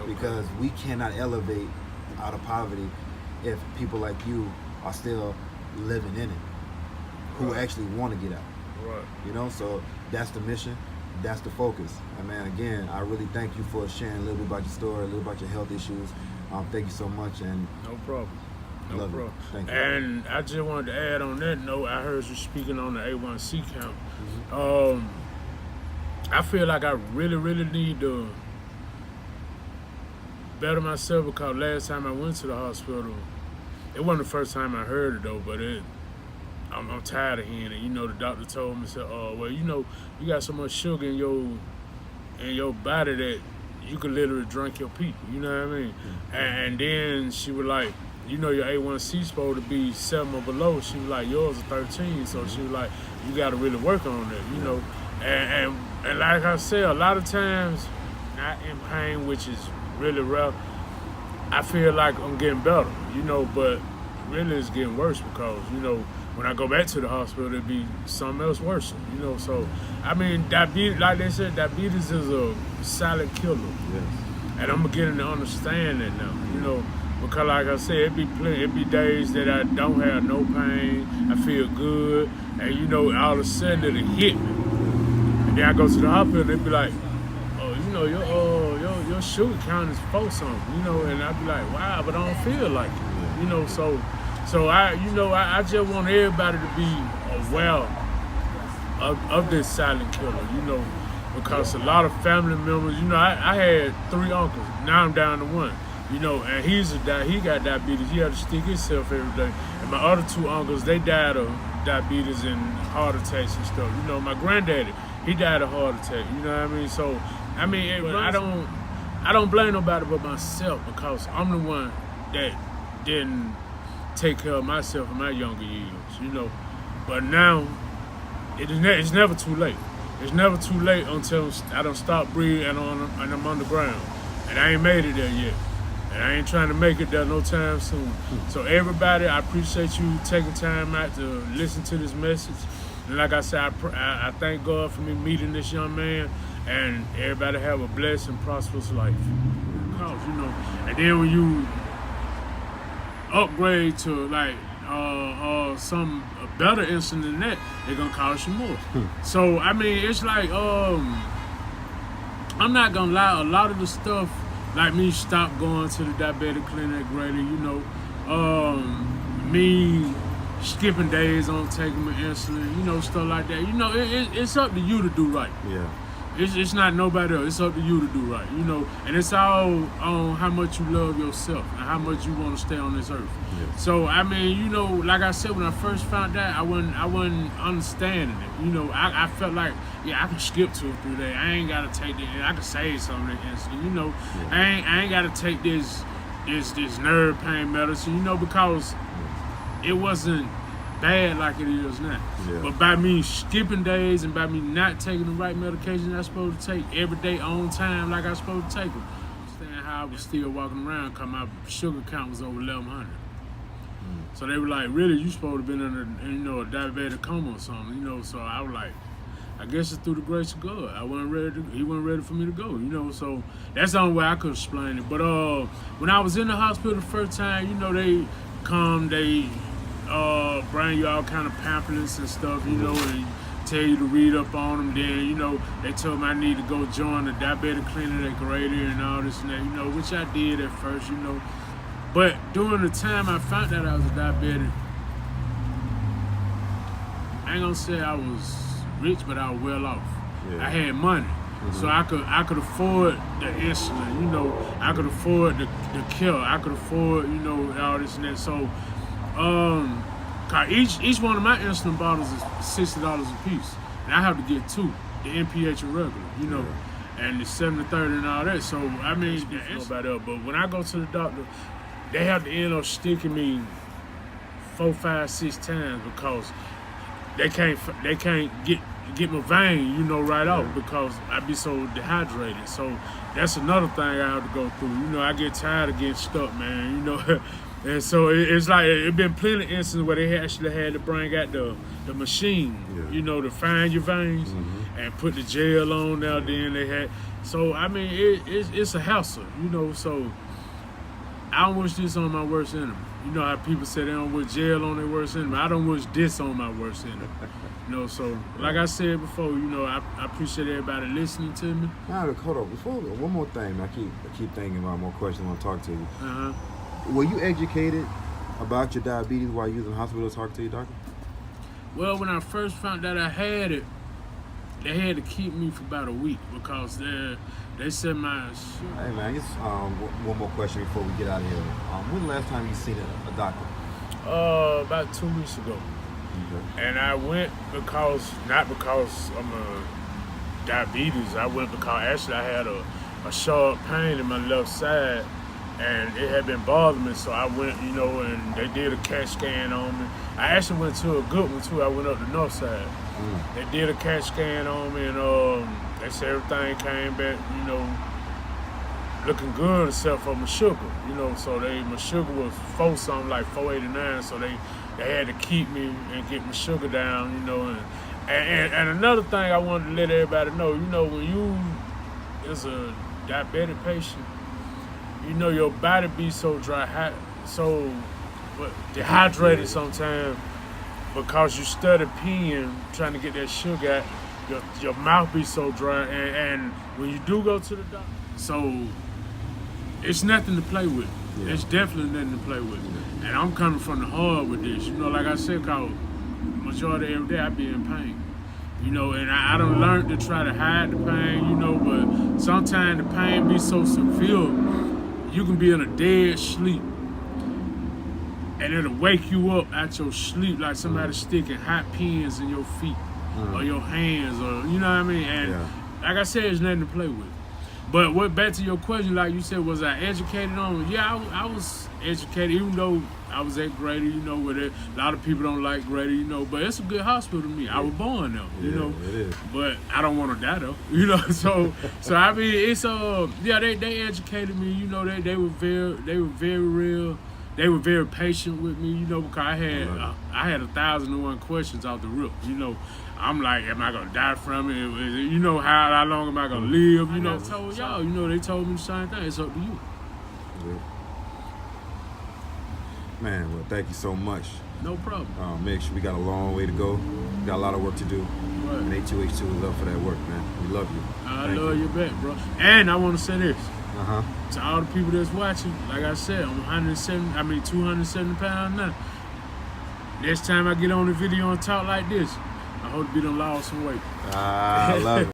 because we cannot elevate out of poverty if people like you are still living in it, who actually want to get out. Right. You know, so that's the mission, that's the focus. And man, again, I really thank you for sharing a little bit about your story, a little about your health issues. Thank you so much, and no problem. No love problem. Thank you. And I just wanted to add on that note, I heard you speaking on the A1C count. I feel like I really, really need to better myself, because last time I went to the hospital, it wasn't the first time I heard it though, but I'm tired of hearing it. You know, the doctor told me, said, well, you know, you got so much sugar in your body that you could literally drink your pee. You know what I mean? And then she was like, you know, your A1C supposed to be 7 or below. She was like, yours is 13. So she was like, you got to really work on that, you know. And like I said, a lot of times, not in pain, which is really rough, I feel like I'm getting better, you know, but really it's getting worse because, you know, when I go back to the hospital, it'd be something else worse, you know. So, I mean, diabetes, like they said, diabetes is a silent killer. Yes. And I'm beginning to understand that now, you know, because like I said, it be days that I don't have no pain, I feel good, and you know, all of a sudden it'll hit me. And then I go to the hospital and they be like, oh, you know, your sugar count is 4 something, you know, and I be like, wow, but I don't feel like it, you know, so I just want everybody to be aware of this silent killer, you know, because a lot of family members, you know, I had 3 uncles, now I'm down to 1, you know, and he got diabetes, he had to stick himself every day, and my other 2 uncles, they died of diabetes and heart attacks and stuff, you know, my granddaddy, he died of heart attack, you know what I mean, so, I mean, I don't blame nobody but myself, because I'm the one that didn't take care of myself in my younger years, you know. But now, it's never too late. It's never too late until I done stop breathing and I'm underground. And I ain't made it there yet. And I ain't trying to make it there no time soon. So everybody, I appreciate you taking time out to listen to this message. And like I said, I thank God for me meeting this young man. And everybody have a blessed and prosperous life. Because, you know, and then when you upgrade to like some better insulin than that, they're gonna cost you more. So I mean, it's like I'm not gonna lie, a lot of the stuff, like me stop going to the diabetic clinic, Grady, you know, me skipping days on taking my insulin, you know, stuff like that. You know, it's up to you to do right. Yeah. It's not nobody else. It's up to you to do right, you know. And it's all on how much you love yourself and how much you want to stay on this earth. Yeah. So I mean, you know, like I said, when I first found out, I wasn't understanding it. You know, I felt like, yeah, I can skip 2 or 3 days. I ain't gotta take this. I can save some of that insulin. You know, yeah. I ain't gotta take this nerve pain medicine. You know, because it wasn't bad like it is now. Yeah. But by me skipping days and by me not taking the right medication I'm supposed to take every day on time like I'm supposed to take them, understand how I was still walking around because my sugar count was over 1,100. So they were like, really, you supposed to have been in you know, a diabetic coma or something, you know. So I was like, I guess it's through the grace of God. He wasn't ready for me to go, you know. So that's the only way I could explain it. But when I was in the hospital the first time, you know, they bring you all kind of pamphlets and stuff, you know, and tell you to read up on them. Then, you know, they told me I need to go join the diabetic clinic at Grady and all this and that, you know, which I did at first, you know. But during the time I found out I was a diabetic, I ain't gonna say I was rich, but I was well off. Yeah. I had money. So I could afford the insulin, you know, I could afford the care, I could afford, you know, all this and that. So each one of my insulin bottles is $60 a piece, and I have to get 2, the NPH and regular, you know, and the 70/30 and all that. So I mean, but when I go to the doctor, they have to end up sticking me 4, 5, 6 times because they can't get my vein, you know, right off because I be so dehydrated. So that's another thing I have to go through. You know, I get tired of getting stuck, man. You know. And so it's like, it been plenty of instances where they actually had to bring out the machine, you know, to find your veins. and put the gel on there. Then they had, so I mean, it's a hassle, you know. So I don't wish this on my worst enemy. You know how people say they don't wish jail on their worst enemy. I don't wish this on my worst enemy. You know, so like I said before, you know, I appreciate everybody listening to me. Now, hold on. Before one more thing, I keep thinking about more questions. I want to talk to you. Were you educated about your diabetes while you was in the hospital talking to your doctor? Well, when I first found out I had it, they had to keep me for about a week because they said my. Hey man, just one more question before we get out of here. When the last time you seen a doctor? About 2 weeks ago. Okay. And I went not because I'm a diabetes. I went because actually I had a sharp pain in my left side, and it had been bothering me. So I went, you know, and they did a CAT scan on me. I actually went to a good one too. I went up the north side. They did a CAT scan on me, and they said everything came back, you know, looking good except for my sugar, you know. So my sugar was 4-something, like 489. So they had to keep me and get my sugar down, you know. And another thing I wanted to let everybody know, you know, when you is a diabetic patient, you know your body be so dry, so dehydrated sometimes because you study peeing, trying to get that sugar out. Your mouth be so dry, and when you do go to the doctor, so it's nothing to play with. Yeah. It's definitely nothing to play with. Yeah. And I'm coming from the heart with this. You know, like I said, cause majority of every day I be in pain. You know, and I done learned to try to hide the pain, you know, but sometimes the pain be so severe, you can be in a dead sleep. And it'll wake you up out your sleep like somebody sticking hot pins in your feet or your hands, or you know what I mean? And like I said, it's nothing to play with. But back to your question, like you said, was I educated on it? Yeah, I was educated, even though I was at Grady, you know, where a lot of people don't like Grady, you know, but it's a good hospital to me. I was born there, you know. It is. But I don't want to die though, you know. So I mean, it's they educated me, you know. They were very real. They were very patient with me, you know, because I had 1,001 questions off the rip, you know. I'm like, am I gonna die from it? You know, how long am I gonna live? You know, I told y'all, you know, they told me the same thing. It's up to you. Yeah. Man, well, thank you so much. No problem. Make sure we got a long way to go. We got a lot of work to do. Right. And A2H2 is up for that work, man. We love you. I love you back, bro. And I want to say this. To all the people that's watching, like I said, I'm 270 pounds now. Next time I get on the video and talk like this, I hope to be done lost some weight. I love it.